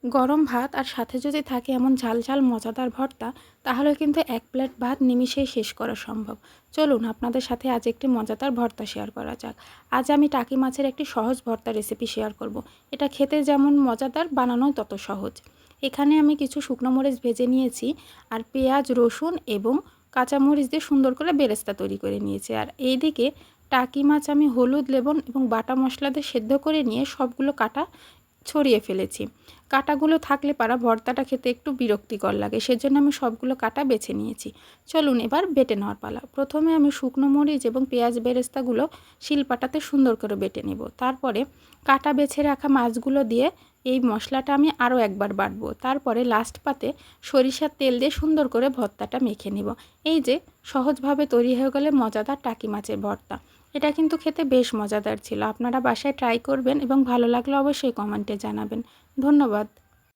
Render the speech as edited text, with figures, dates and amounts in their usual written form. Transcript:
গরম ভাত আর সাথে যদি থাকে এমন ঝাল ঝাল মজাদার ভর্তা, তাহলে কিন্তু এক প্লেট ভাত নিমিষেই শেষ করা সম্ভব। চলুন আপনাদের সাথে আজ একটি মজাদার ভর্তা শেয়ার করা যাক। আজ আমি টাকি মাছের একটি সহজ ভর্তা রেসিপি শেয়ার করব। এটা খেতে যেমন মজাদার, বানানোও তত সহজ। এখানে আমি কিছু শুকনো মরিচ ভেজে নিয়েছি, আর পেঁয়াজ, রসুন এবং কাঁচামরিচ দিয়ে সুন্দর করে বেরেস্তা তৈরি করে নিয়েছি। আর এইদিকে টাকি মাছ আমি হলুদ, লবণ এবং বাটা মশলা দিয়ে সেদ্ধ করে নিয়ে সবগুলো কাটা ছড়িয়ে ফেলেছি। কাঁটাগুলো থাকলে পারা ভর্তাটা খেতে একটু বিরক্তিকর লাগে, সেজন্য আমি সবগুলো কাঁটা বেছে নিয়েছি। চলুন এবার বেটে নেওয়ার পালা। প্রথমে আমি শুকনো মরিচ এবং পেঁয়াজ বেরেস্তাগুলো শিলপাটাতে সুন্দর করে বেটে নেব। তারপরে কাঁটা বেছে রাখা মাছগুলো দিয়ে এই মশলাটা আমি আরও একবার বাটবো। তারপরে লাস্ট পাতে সরিষার তেল দিয়ে সুন্দর করে ভর্তাটা মেখে নেব। এই যে সহজভাবে তৈরি হয়ে গেলে মজাদার টাকি মাছের ভর্তা। এটা কিন্তু খেতে বেশ মজাদার ছিল। আপনারা বাসায় ট্রাই করবেন এবং ভালো লাগলে অবশ্যই কমেন্টে জানাবেন। ধন্যবাদ।